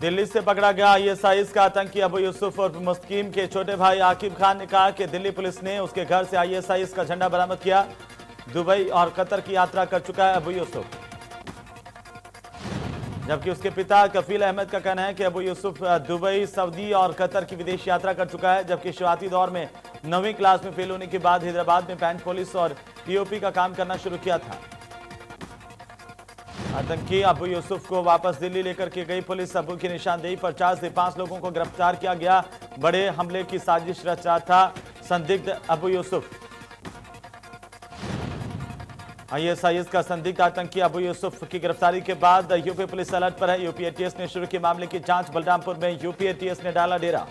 दिल्ली से पकड़ा गया आईएसआईएस का आतंकी अबू यूसुफ और मुस्किम के छोटे भाई आकिब खान ने कहा कि दिल्ली पुलिस ने उसके घर से आईएसआईएस का झंडा बरामद किया। दुबई और कतर की यात्रा कर चुका है अबू यूसुफ, जबकि उसके पिता कफील अहमद का कहना है कि अबू यूसुफ दुबई, सऊदी और कतर की विदेश यात्रा कर चुका है। जबकि शुरुआती दौर में 9वीं क्लास में फेल होने के बाद हैदराबाद में पैंट पुलिस और पीओपी का काम करना शुरू किया था। आतंकी अबू यूसुफ को वापस दिल्ली लेकर के गई पुलिस। अबू की निशानदेही पर 4 से 5 लोगों को गिरफ्तार किया गया। बड़े हमले की साजिश रच रहा था संदिग्ध अबू यूसुफ। आईएसआईएस का संदिग्ध आतंकी अबू यूसुफ की गिरफ्तारी के बाद यूपी पुलिस अलर्ट पर है। यूपी एटीएस ने शुरू किया मामले की जांच। बलरामपुर में यूपी एटीएस ने डाला डेरा।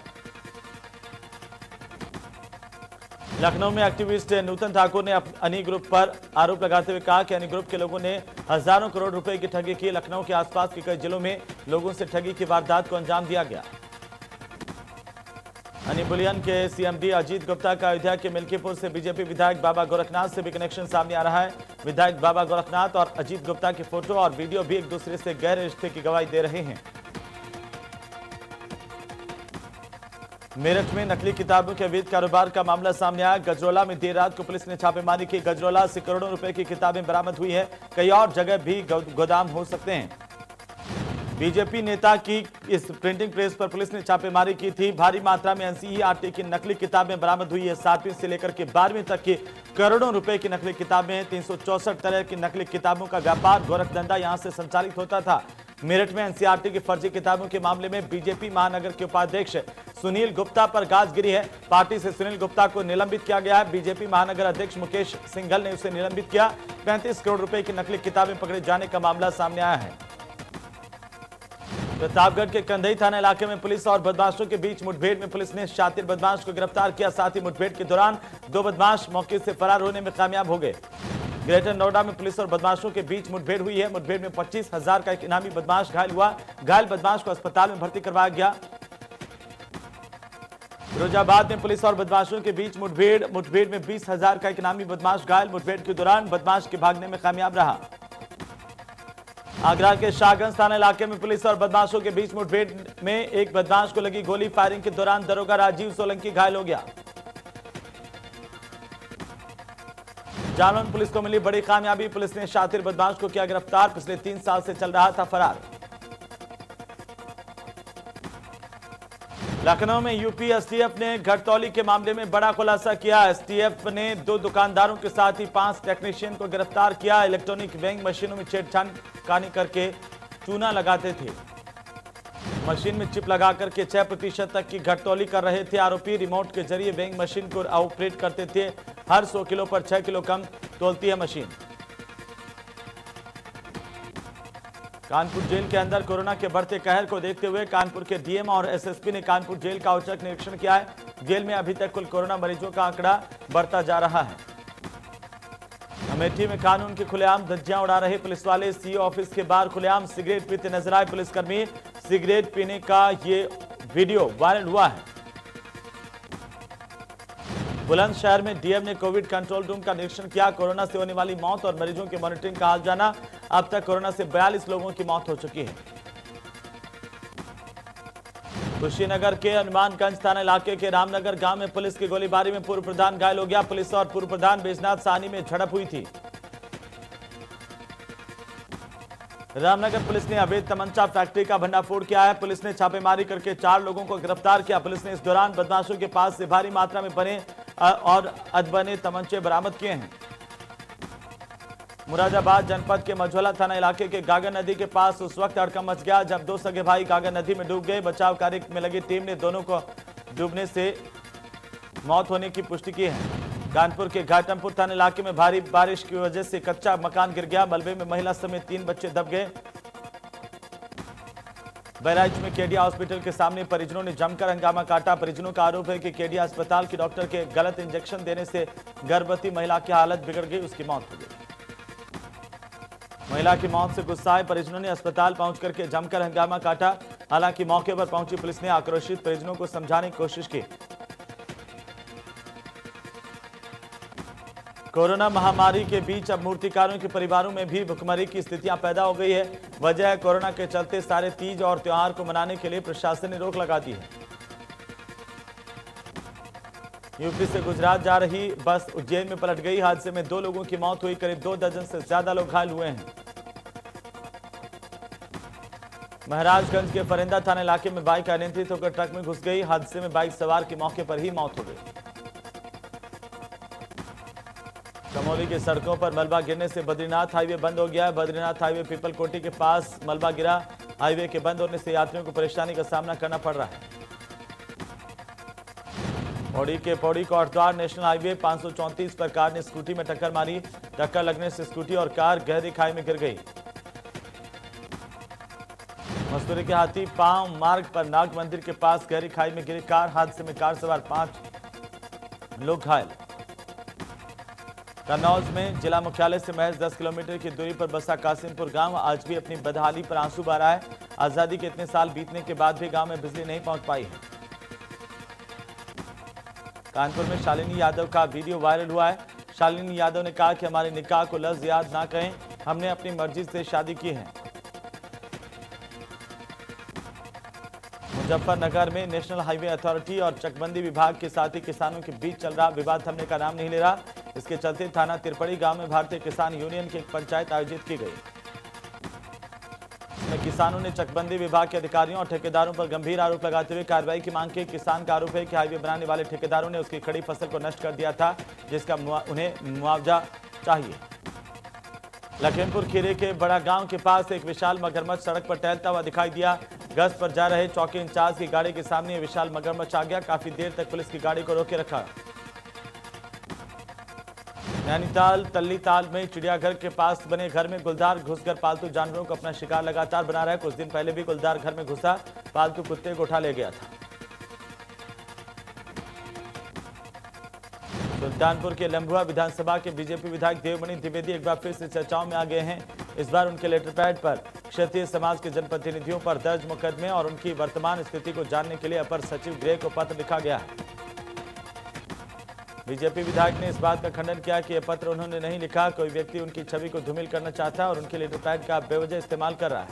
लखनऊ में एक्टिविस्ट नूतन ठाकुर ने अनी ग्रुप पर आरोप लगाते हुए कहा कि अनी ग्रुप के लोगों ने हजारों करोड़ रुपए की ठगी की। लखनऊ के आसपास के कई जिलों में लोगों से ठगी की वारदात को अंजाम दिया गया। अनी बुलियन के सीएमडी अजीत गुप्ता का अयोध्या के मिल्कीपुर से बीजेपी विधायक बाबा गोरखनाथ से भी कनेक्शन सामने आ रहा है। विधायक बाबा गोरखनाथ और अजीत गुप्ता की फोटो और वीडियो भी एक दूसरे से गहरे रिश्ते की गवाही दे रहे हैं। मेरठ में नकली किताबों के अवैध कारोबार का मामला सामने आया। गजरौला में देर रात को पुलिस ने छापेमारी की। गजरौला से करोड़ों रुपए की किताबें बरामद हुई है। कई और जगह भी गोदाम हो सकते हैं। बीजेपी नेता की इस प्रिंटिंग प्रेस पर पुलिस ने छापेमारी की थी। भारी मात्रा में एनसीईआरटी की नकली किताबें बरामद हुई है। 7वीं से लेकर के 12वीं तक की करोड़ों रुपए की नकली किताबें। 364 तरह की नकली किताबों का व्यापार गोरखधंधा यहां से संचालित होता था। मेरठ में एनसीईआरटी की फर्जी किताबों के मामले में बीजेपी महानगर के उपाध्यक्ष सुनील गुप्ता पर गाज गिरी है। पार्टी से सुनील गुप्ता को निलंबित किया गया है। बीजेपी महानगर अध्यक्ष मुकेश सिंघल ने उसे निलंबित किया। 35 करोड़ रुपए की नकली किताबें पकड़े जाने का मामला सामने आया है। प्रतापगढ़ के कंधई थाना इलाके में पुलिस और बदमाशों के बीच मुठभेड़ में पुलिस ने शातिर बदमाश को गिरफ्तार किया। साथ ही मुठभेड़ के दौरान 2 बदमाश मौके से फरार होने में कामयाब हो गए। ग्रेटर नोएडा में पुलिस और बदमाशों के बीच मुठभेड़ हुई है। मुठभेड़ में 25,000 का एक इनामी बदमाश घायल हुआ। घायल बदमाश को अस्पताल में भर्ती करवाया गया। फिरोजाबाद में पुलिस और बदमाशों के बीच मुठभेड़ में 20,000 का एक इनामी बदमाश घायल। मुठभेड़ के दौरान बदमाश के भागने में कामयाब रहा। आगरा के शाहगंज थाना इलाके में पुलिस और बदमाशों के बीच मुठभेड़ में एक बदमाश को लगी गोली। फायरिंग के दौरान दरोगा राजीव सोलंकी घायल हो गया। जालौन पुलिस को मिली बड़ी कामयाबी। पुलिस ने शातिर बदमाश को किया गिरफ्तार। पिछले 3 साल से चल रहा था फरार। लखनऊ में यूपी एसटीएफ ने घटतौली के मामले में बड़ा खुलासा किया। एसटीएफ ने 2 दुकानदारों के साथ ही 5 टेक्नीशियन को गिरफ्तार किया। इलेक्ट्रॉनिक वेइंग मशीनों में छेड़छाड़ करके चूना लगाते थे। मशीन में चिप लगा करके 6% तक की घटतौली कर रहे थे। आरोपी रिमोट के जरिए वेइंग मशीन को ऑपरेट करते थे। हर 100 किलो पर 6 किलो कम तोलती है मशीन। कानपुर जेल के अंदर कोरोना के बढ़ते कहर को देखते हुए कानपुर के डीएम और एसएसपी ने कानपुर जेल का औचक निरीक्षण किया है। जेल में अभी तक कुल कोरोना मरीजों का आंकड़ा बढ़ता जा रहा है। अमेठी में कानून की खुलेआम धज्जियां उड़ा रहे पुलिस वाले। सीओ ऑफिस के बाहर खुलेआम सिगरेट पीते नजर आए पुलिसकर्मी। सिगरेट पीने का ये वीडियो वायरल हुआ है। बुलंदशहर में डीएम ने कोविड कंट्रोल रूम का निरीक्षण किया। कोरोना से होने वाली मौत और मरीजों की मॉनिटरिंग का हाल जाना। अब तक कोरोना से 42 लोगों की मौत हो चुकी है। कुशीनगर के हनुमानगंज थाना इलाके के रामनगर गांव में पुलिस की गोलीबारी में पूर्व प्रधान घायल हो गया। पुलिस और पूर्व प्रधान बैजनाथ साहनी में झड़प हुई थी। रामनगर पुलिस ने अवैध तमंचा फैक्ट्री का भंडाफोड़ किया है। पुलिस ने छापेमारी करके 4 लोगों को गिरफ्तार किया। पुलिस ने इस दौरान बदमाशों के पास से भारी मात्रा में बने और अधबने तमंचे बरामद किए हैं। मुरादाबाद जनपद के मझौला थाना इलाके के गागर नदी के पास उस वक्त हड़कंप मच गया जब 2 सगे भाई गागर नदी में डूब गए। बचाव कार्य में लगी टीम ने दोनों को डूबने से मौत होने की पुष्टि की है। कानपुर के घाटमपुर थाना इलाके में भारी बारिश की वजह से कच्चा मकान गिर गया। मलबे में महिला समेत 3 बच्चे दब गए। बहराइच में केडिया हॉस्पिटल के सामने परिजनों ने जमकर हंगामा काटा। परिजनों का आरोप है कि केडिया अस्पताल के डॉक्टर के गलत इंजेक्शन देने से गर्भवती महिला की हालत बिगड़ गई, उसकी मौत हो गई। महिला की मौत से गुस्साए परिजनों ने अस्पताल पहुंचकर के जमकर हंगामा काटा। हालांकि मौके पर पहुंची पुलिस ने आक्रोशित परिजनों को समझाने की कोशिश की। कोरोना महामारी के बीच अब मूर्तिकारों के परिवारों में भी भुखमरी की स्थितियां पैदा हो गई है। वजह है कोरोना के चलते सारे तीज और त्योहार को मनाने के लिए प्रशासन ने रोक लगा दी है। यूपी से गुजरात जा रही बस उज्जैन में पलट गई। हादसे में 2 लोगों की मौत हुई। करीब 2 दर्जन से ज्यादा लोग घायल हुए हैं। महाराजगंज के फरिंदा थाना इलाके में बाइक अनियंत्रित होकर ट्रक में घुस गई। हादसे में बाइक सवार की मौके पर ही मौत हो गई। चमोली की सड़कों पर मलबा गिरने से बद्रीनाथ हाईवे बंद हो गया है। बद्रीनाथ हाईवे पीपलकोटी के पास मलबा गिरा। हाईवे के बंद होने से यात्रियों को परेशानी का सामना करना पड़ रहा है। पौड़ी के पौड़ी कोटद्वार नेशनल हाईवे 534 पर कार ने स्कूटी में टक्कर मारी। टक्कर लगने से स्कूटी और कार गहरी खाई में गिर गई। मसूरी के हाथी पांव मार्ग पर नाग मंदिर के पास गहरी खाई में गिरी कार। हादसे में कार सवार 5 लोग घायल। कन्नौज में जिला मुख्यालय से महज 10 किलोमीटर की दूरी पर बसा कासिमपुर गांव आज भी अपनी बदहाली पर आंसू बहा रहा है। आजादी के इतने साल बीतने के बाद भी गांव में बिजली नहीं पहुंच पाई है। कानपुर में शालिनी यादव का वीडियो वायरल हुआ है। शालिनी यादव ने कहा कि हमारे निकाह को लफ्ज याद ना कहें, हमने अपनी मर्जी से शादी की है। मुजफ्फरनगर में नेशनल हाईवे अथॉरिटी और चकबंदी विभाग के साथ ही किसानों के बीच चल रहा विवाद थमने का नाम नहीं ले रहा। इसके चलते थाना तिरपड़ी गांव में भारतीय किसान यूनियन की एक पंचायत आयोजित की गई। इसमें किसानों ने चकबंदी विभाग के अधिकारियों और ठेकेदारों पर गंभीर आरोप लगाते हुए कार्रवाई की मांग की। किसान का आरोप है कि हाईवे बनाने वाले ठेकेदारों ने उसकी खड़ी फसल को नष्ट कर दिया था, जिसका उन्हें मुआवजा चाहिए। लखीमपुर खीरी के बड़ा गांव के पास एक विशाल मगरमच्छ सड़क पर टहलता हुआ दिखाई दिया। गश्त पर जा रहे चौकी इंचार्ज की गाड़ी के सामने ये विशाल मगरमच्छ आ गया। काफी देर तक पुलिस की गाड़ी को रोके रखा। नैनीताल तल्लीताल में चिड़ियाघर के पास बने घर में गुलदार घुसकर पालतू जानवरों को अपना शिकार लगातार बना रहा है। कुछ दिन पहले भी गुलदार घर में घुसा पालतू कुत्ते को उठा ले गया था। सुल्तानपुर के लंबुआ विधानसभा के बीजेपी विधायक देवमणि द्विवेदी एक बार फिर से चर्चाओं में आ गए हैं। इस बार उनके लेटर पैड पर क्षत्रिय समाज के जनप्रतिनिधियों पर दर्ज मुकदमे और उनकी वर्तमान स्थिति को जानने के लिए अपर सचिव गृह को पत्र लिखा गया है। बीजेपी विधायक ने इस बात का खंडन किया कि यह पत्र उन्होंने नहीं लिखा। कोई व्यक्ति उनकी छवि को धूमिल करना चाहता है और उनके लेटर पैड का बेवजह इस्तेमाल कर रहा है।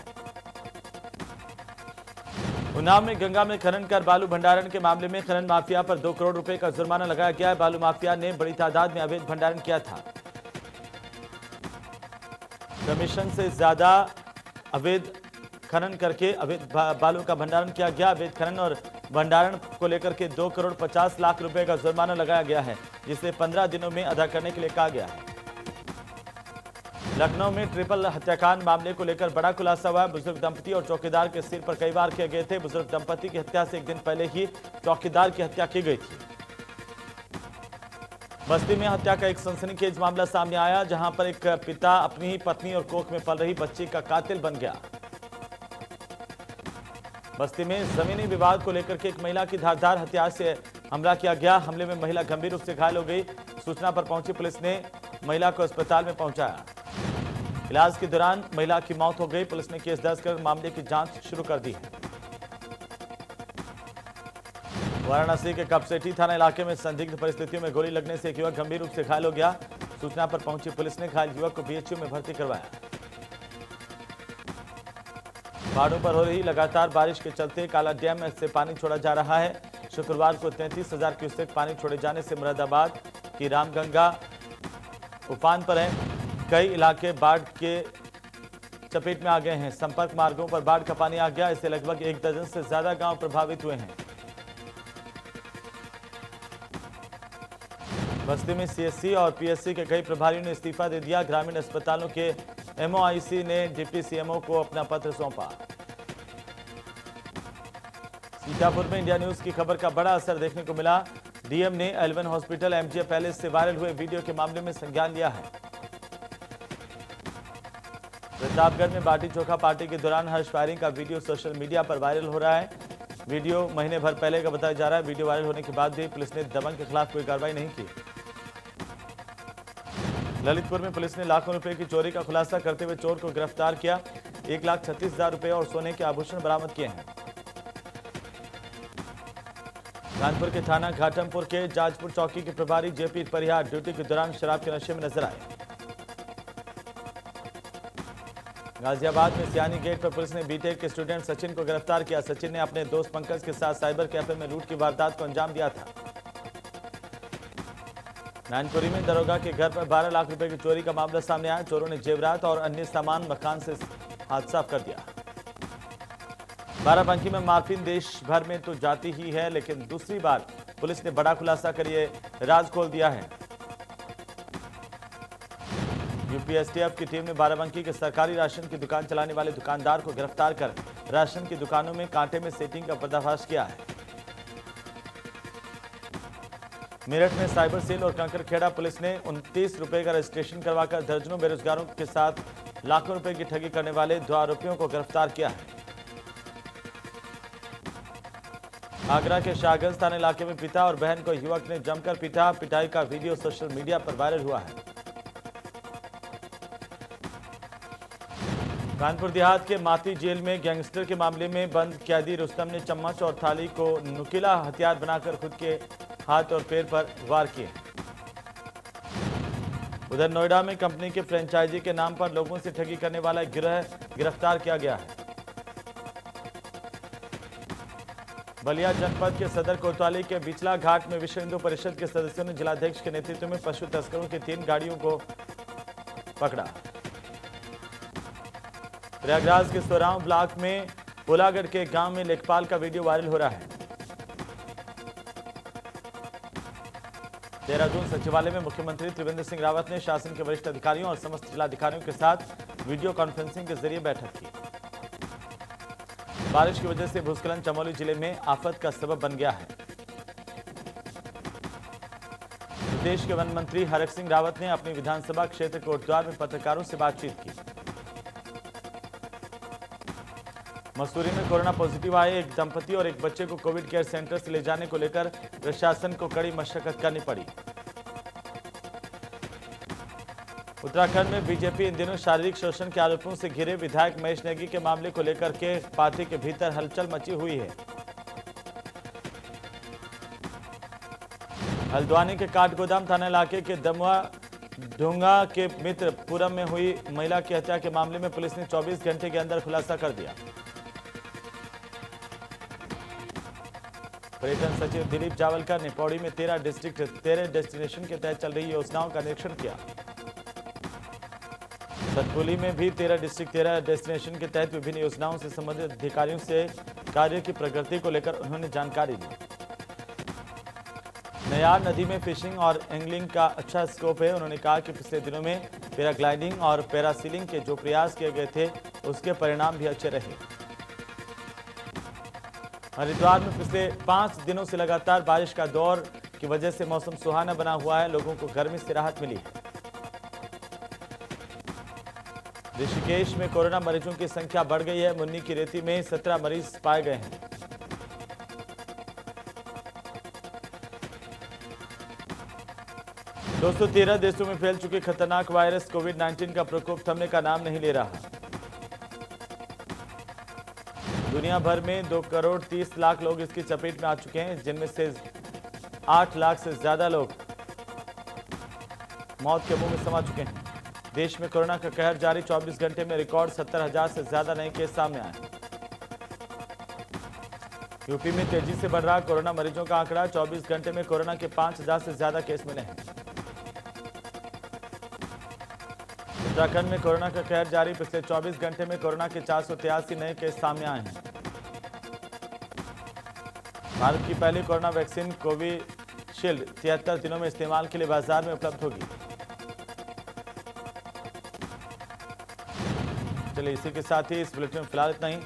उन्नाव में गंगा में खनन कर बालू भंडारण के मामले में खनन माफिया पर 2 करोड़ रुपए का जुर्माना लगाया गया है। बालू माफिया ने बड़ी तादाद में अवैध भंडारण किया था। कमीशन से ज्यादा अवैध खनन करके अवैध बालू का भंडारण किया गया। अवैध खनन और भंडारण को लेकर के 2 करोड़ 50 लाख रुपए का जुर्माना लगाया गया है, जिसे 15 दिनों में अदा करने के लिए कहा गया है। लखनऊ में ट्रिपल हत्याकांड मामले को लेकर बड़ा खुलासा हुआ है। बुजुर्ग दंपति और चौकीदार के सिर पर कई बार किए गए थे। बुजुर्ग दंपति की हत्या से एक दिन पहले ही चौकीदार की हत्या की गई थी। बस्ती में हत्या का एक सनसनीखेज मामला सामने आया, जहां पर एक पिता अपनी ही पत्नी और कोख में पल रही बच्ची का कातिल बन गया। बस्ती में जमीनी विवाद को लेकर के एक महिला की धारदार हथियार से हमला किया गया। हमले में महिला गंभीर रूप से घायल हो गई। सूचना पर पहुंची पुलिस ने महिला को अस्पताल में पहुंचाया। इलाज के दौरान महिला की मौत हो गई। पुलिस ने केस दर्ज कर मामले की जांच शुरू कर दी है। वाराणसी के कपसेठी थाना इलाके में संदिग्ध परिस्थितियों में गोली लगने से एक युवक गंभीर रूप से घायल हो गया। सूचना पर पहुंची पुलिस ने घायल युवक को बीएचयू में भर्ती करवाया। पहाड़ों पर हो रही लगातार बारिश के चलते काला डैम से पानी छोड़ा जा रहा है। शुक्रवार को 33,000 क्यूसेक पानी छोड़े जाने से मुरादाबाद की रामगंगा उफान पर है। कई इलाके बाढ़ के चपेट में आ गए हैं। संपर्क मार्गों पर बाढ़ का पानी आ गया। इससे लगभग 1 दर्जन से ज्यादा गांव प्रभावित हुए हैं। बस्ती में सीएससी और पीएससी के कई प्रभारियों ने इस्तीफा दे दिया। ग्रामीण अस्पतालों के एमओआईसी ने डिप्टी सीएमओ को अपना पत्र सौंपा। सीतापुर में इंडिया न्यूज की खबर का बड़ा असर देखने को मिला। डीएम ने एलवन हॉस्पिटल एमजे पैलेस से वायरल हुए वीडियो के मामले में संज्ञान लिया है। प्रतापगढ़ में बाटी चोखा पार्टी के दौरान हर्ष फायरिंग का वीडियो सोशल मीडिया पर वायरल हो रहा है। वीडियो महीने भर पहले का बताया जा रहा है। वीडियो वायरल होने के बाद भी पुलिस ने दबंग के खिलाफ कोई कार्रवाई नहीं की। ललितपुर में पुलिस ने लाखों रुपए की चोरी का खुलासा करते हुए चोर को गिरफ्तार किया। 1,36,000 रुपए और सोने के आभूषण बरामद किए हैं। कानपुर के थाना घाटमपुर के जाजपुर चौकी के प्रभारी जेपी परिहार ड्यूटी के दौरान शराब के नशे में नजर आए। गाजियाबाद में सियानी गेट पर पुलिस ने बीटेक के स्टूडेंट सचिन को गिरफ्तार किया। सचिन ने अपने दोस्त पंकज के साथ साइबर कैफे में लूट की वारदात को अंजाम दिया था। मैनपुरी में दरोगा के घर पर 12 लाख रुपए की चोरी का मामला सामने आया। चोरों ने जेवरात और अन्य सामान मकान से हाथ साफ कर दिया। बाराबंकी में मार्फिन देश भर में तो जाती ही है, लेकिन दूसरी बार पुलिस ने बड़ा खुलासा कर ये राज खोल दिया है। यूपीएसटीएफ की टीम ने बाराबंकी के सरकारी राशन की दुकान चलाने वाले दुकानदार को गिरफ्तार कर राशन की दुकानों में कांटे में सेटिंग का पर्दाफाश किया है। मेरठ में साइबर सेल और कंकरखेड़ा पुलिस ने 29 रुपए का रजिस्ट्रेशन करवाकर दर्जनों बेरोजगारों के साथ लाखों रुपए की ठगी करने वाले 2 आरोपियों को गिरफ्तार किया है। आगरा के शाहगंज थाना इलाके में पिता और बहन को युवक ने जमकर पीटा। पिटाई का वीडियो सोशल मीडिया पर वायरल हुआ है। कानपुर देहात के माती जेल में गैंगस्टर के मामले में बंद कैदी रुस्तम ने चम्मच और थाली को नुकीला हथियार बनाकर खुद के हाथ और पैर पर वार किए। उधर नोएडा में कंपनी के फ्रेंचाइजी के नाम पर लोगों से ठगी करने वाला एक गिरोह गिरफ्तार किया गया है। बलिया जनपद के सदर कोतवाली के बिचला घाट में विश्व हिंदू परिषद के सदस्यों ने जिलाध्यक्ष के नेतृत्व में पशु तस्करों की 3 गाड़ियों को पकड़ा। प्रयागराज के सोराव ब्लॉक में पोलागढ़ के गांव में लेखपाल का वीडियो वायरल हो रहा है। देहरादून सचिवालय में मुख्यमंत्री त्रिवेंद्र सिंह रावत ने शासन के वरिष्ठ अधिकारियों और समस्त जिलाधिकारियों के साथ वीडियो कॉन्फ्रेंसिंग के जरिए बैठक की। बारिश की वजह से भूस्खलन चमोली जिले में आफत का सबब बन गया है। प्रदेश के वन मंत्री हरक सिंह रावत ने अपनी विधानसभा क्षेत्र कोटद्वार में पत्रकारों से बातचीत की। मसूरी में कोरोना पॉजिटिव आए एक दंपति और एक बच्चे को कोविड केयर सेंटर से ले जाने को लेकर प्रशासन को कड़ी मशक्कत करनी पड़ी। उत्तराखंड में बीजेपी इन दिनों शारीरिक शोषण के आरोपों से घिरे विधायक महेश नेगी के मामले को लेकर के पार्टी के भीतर हलचल मची हुई है। हल्द्वानी के काठगोदाम थाना इलाके के दमुआ ढूंगा के मित्रपुरम में हुई महिला की हत्या के मामले में पुलिस ने 24 घंटे के अंदर खुलासा कर दिया। पर्यटन सचिव दिलीप जावलकर ने पौड़ी में 13 डिस्ट्रिक्ट 13 डेस्टिनेशन के तहत चल रही योजनाओं का निरीक्षण किया। सतपुली में भी 13 डिस्ट्रिक्ट 13 डेस्टिनेशन के तहत विभिन्न योजनाओं से संबंधित अधिकारियों से कार्य की प्रगति को लेकर उन्होंने जानकारी दी। नयार नदी में फिशिंग और एंगलिंग का अच्छा स्कोप है। उन्होंने कहा कि पिछले दिनों में पैराग्लाइडिंग और पैरासीलिंग के जो प्रयास किए गए थे उसके परिणाम भी अच्छे रहे। हरिद्वार में पिछले 5 दिनों से लगातार बारिश का दौर की वजह से मौसम सुहाना बना हुआ है। लोगों को गर्मी से राहत मिली है। ऋषिकेश में कोरोना मरीजों की संख्या बढ़ गई है। मुन्नी की रेती में 17 मरीज पाए गए हैं। दोस्तों 13 देशों में फैल चुके खतरनाक वायरस कोविड-19 का प्रकोप थमने का नाम नहीं ले रहा। दुनिया भर में 2 करोड़ 30 लाख लोग इसकी चपेट में आ चुके हैं, जिनमें से 8 लाख से ज्यादा लोग मौत के मुंह में समा चुके हैं। देश में कोरोना का कहर जारी। 24 घंटे में रिकॉर्ड 70,000 से ज्यादा नए केस सामने आए। यूपी में तेजी से बढ़ रहा कोरोना मरीजों का आंकड़ा। 24 घंटे में कोरोना के 5,000 से ज्यादा केस मिले हैं। उत्तराखंड में कोरोना का कहर जारी। पिछले 24 घंटे में कोरोना के 483 नए केस सामने आए हैं। भारत की पहली कोरोना वैक्सीन कोविशील्ड 73 दिनों में इस्तेमाल के लिए बाजार में उपलब्ध होगी। चलिए इसी के साथ ही इस बुलेटिन में फिलहाल इतना ही।